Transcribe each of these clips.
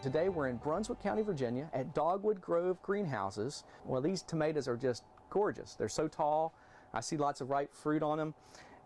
Today we're in Brunswick County, Virginia at Dogwood Grove Greenhouses. Well, these tomatoes are just gorgeous. They're so tall. I see lots of ripe fruit on them.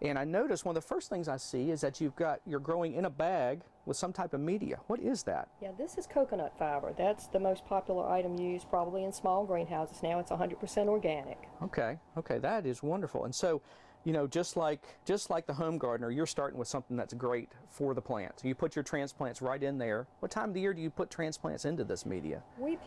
And I notice one of the first things I see is that you're growing in a bag with some type of media. What is that? Yeah, this is coconut fiber. That's the most popular item used probably in small greenhouses now. It's 100% organic. Okay, that is wonderful. And so, you know, just like the home gardener, you're starting with something that's great for the plants. You put your transplants right in there. What time of the year do you put transplants into this media? We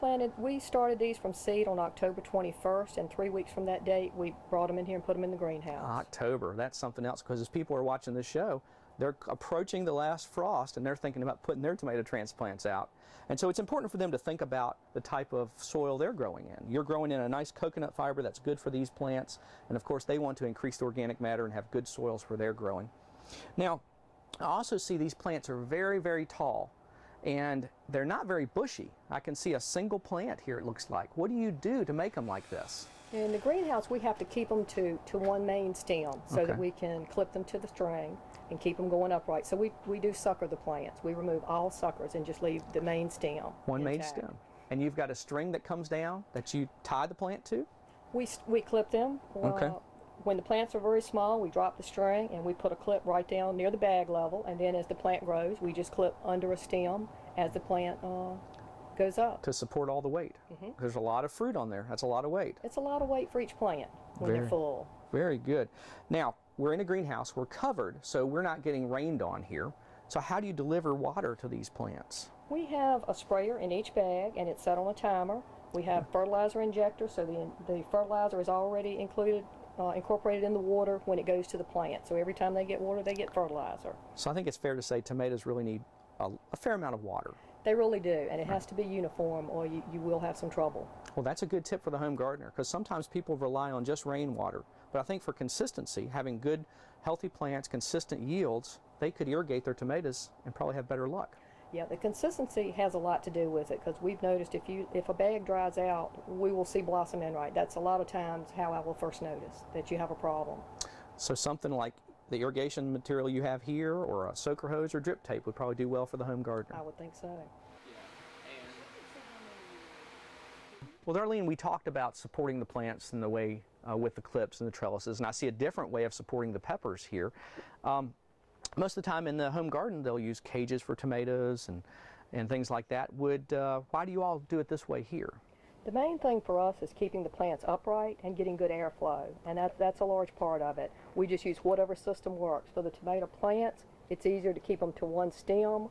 started these from seed on October 21st, and 3 weeks from that date, we brought them in here and put them in the greenhouse. October, that's something else, because as people are watching this show, they're approaching the last frost and they're thinking about putting their tomato transplants out. And so it's important for them to think about the type of soil they're growing in. You're growing in a nice coconut fiber that's good for these plants, and of course they want to increase the organic matter and have good soils where they're growing. Now, I also see these plants are very, very tall, and they're not very bushy. I can see a single plant here, it looks like. What do you do to make them like this? In the greenhouse, we have to keep them to one main stem so that we can clip them to the string and keep them going upright. So we do sucker the plants. We remove all suckers and just leave the main stem One main intact. stem. And you've got a string that comes down that you tie the plant to? We clip them. Okay. When the plants are very small, we drop the string and we put a clip right down near the bag level, and then as the plant grows, we just clip under a stem as the plant goes up. To support all the weight. There's a lot of fruit on there. That's a lot of weight. It's a lot of weight for each plant when they're full. Very good. Now, we're in a greenhouse. We're covered, so we're not getting rained on here. So how do you deliver water to these plants? We have a sprayer in each bag, and it's set on a timer. We have fertilizer injectors, so the fertilizer is already incorporated in the water when it goes to the plant. So every time they get water, they get fertilizer. So I think it's fair to say tomatoes really need a fair amount of water. They really do, and it has to be uniform or you will have some trouble. Well, that's a good tip for the home gardener, because sometimes people rely on just rainwater. But I think for consistency, having good, healthy plants, consistent yields, they could irrigate their tomatoes and probably have better luck. Yeah, the consistency has a lot to do with it, because we've noticed if a bag dries out, we will see blossom end right. That's a lot of times how I will first notice that you have a problem. So something like the irrigation material you have here, or a soaker hose or drip tape would probably do well for the home gardener. I would think so. Well, Darlene, we talked about supporting the plants in the way with the clips and the trellises, and I see a different way of supporting the peppers here. Most of the time in the home garden, they'll use cages for tomatoes and things like that. Why do you all do it this way here? The main thing for us is keeping the plants upright and getting good airflow, and that's a large part of it. We just use whatever system works. For the tomato plants, it's easier to keep them to one stem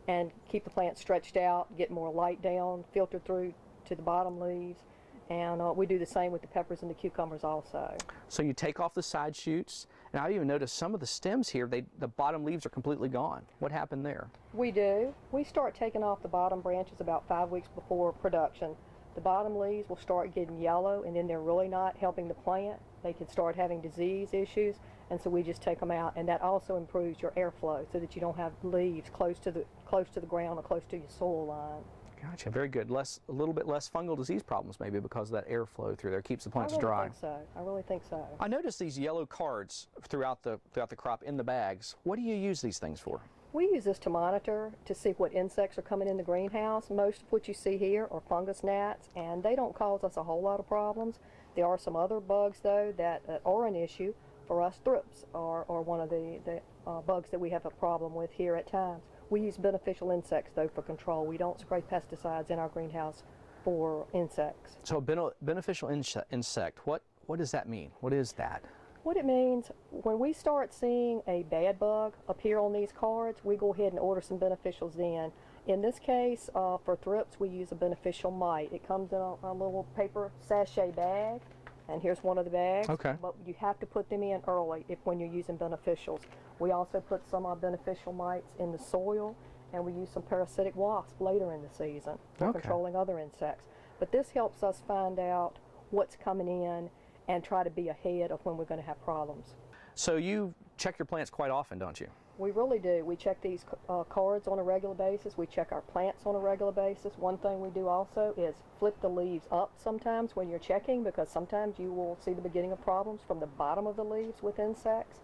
and keep the plants stretched out, get more light down, filter through to the bottom leaves, and we do the same with the peppers and the cucumbers also. So you take off the side shoots, and I even noticed some of the stems here, the bottom leaves are completely gone. What happened there? We do. We start taking off the bottom branches about 5 weeks before production. The bottom leaves will start getting yellow, and then they're really not helping the plant. They can start having disease issues, and so we just take them out, and that also improves your airflow so that you don't have leaves close to the ground or close to your soil line. Gotcha, very good. A little bit less fungal disease problems maybe because of that airflow through there. Keeps the plants dry. I really think so. I noticed these yellow cards throughout the crop in the bags. What do you use these things for? We use this to monitor to see what insects are coming in the greenhouse. Most of what you see here are fungus gnats, and they don't cause us a whole lot of problems. There are some other bugs, though, that are an issue for us. Thrips are one of the bugs that we have a problem with here at times. We use beneficial insects, though, for control. We don't spray pesticides in our greenhouse for insects. So beneficial insect, what does that mean? What is that? What it means, when we start seeing a bad bug appear on these cards, we go ahead and order some beneficials in. In this case, for thrips, we use a beneficial mite. It comes in a little paper sachet bag, and here's one of the bags. Okay. But you have to put them in early when you're using beneficials. We also put some beneficial mites in the soil, and we use some parasitic wasp later in the season for controlling other insects. But this helps us find out what's coming in and try to be ahead of when we're going to have problems. So you check your plants quite often, don't you? We really do. We check these cards on a regular basis. We check our plants on a regular basis. One thing we do also is flip the leaves up sometimes when you're checking, because sometimes you will see the beginning of problems from the bottom of the leaves with insects.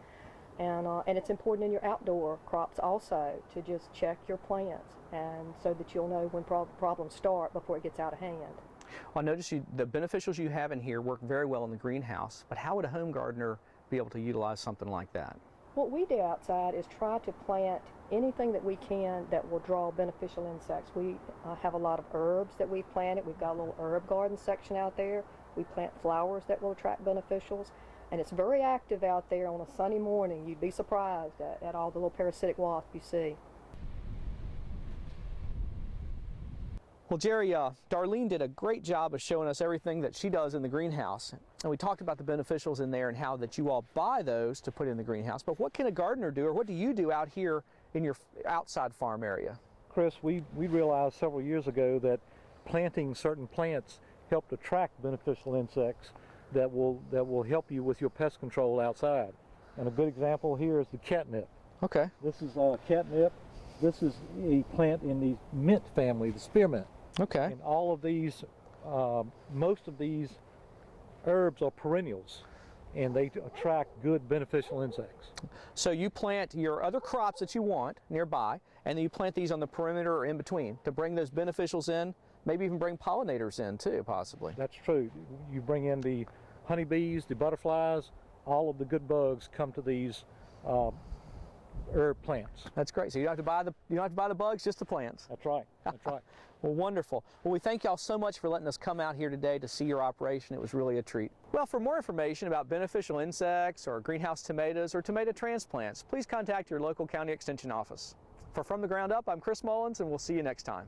And it's important in your outdoor crops also to just check your plants, and so that you'll know when problems start before it gets out of hand. Well, I notice the beneficials you have in here work very well in the greenhouse, but how would a home gardener be able to utilize something like that? What we do outside is try to plant anything that we can that will draw beneficial insects. We have a lot of herbs that we've planted. We've got a little herb garden section out there. We plant flowers that will attract beneficials. And it's very active out there on a sunny morning. You'd be surprised at all the little parasitic wasps you see. Well, Jerry, Darlene did a great job of showing us everything that she does in the greenhouse. And we talked about the beneficials in there and how that you all buy those to put in the greenhouse. But what can a gardener do, or what do you do out here in your outside farm area? Chris, we realized several years ago that planting certain plants helped attract beneficial insects that will help you with your pest control outside. And a good example here is the catnip. Okay. This is catnip. This is a plant in the mint family, the spearmint. Okay. And all of these, most of these herbs are perennials, and they attract good beneficial insects. So you plant your other crops that you want nearby, and then you plant these on the perimeter or in between to bring those beneficials in, maybe even bring pollinators in too, possibly. That's true. You bring in the honeybees, the butterflies, all of the good bugs come to these herb plants. That's great. So you don't have to buy the bugs, just the plants. That's right. That's right. Well, wonderful. Well, we thank y'all so much for letting us come out here today to see your operation. It was really a treat. Well, for more information about beneficial insects or greenhouse tomatoes or tomato transplants, please contact your local county extension office. For From the Ground Up, I'm Chris Mullins, and we'll see you next time.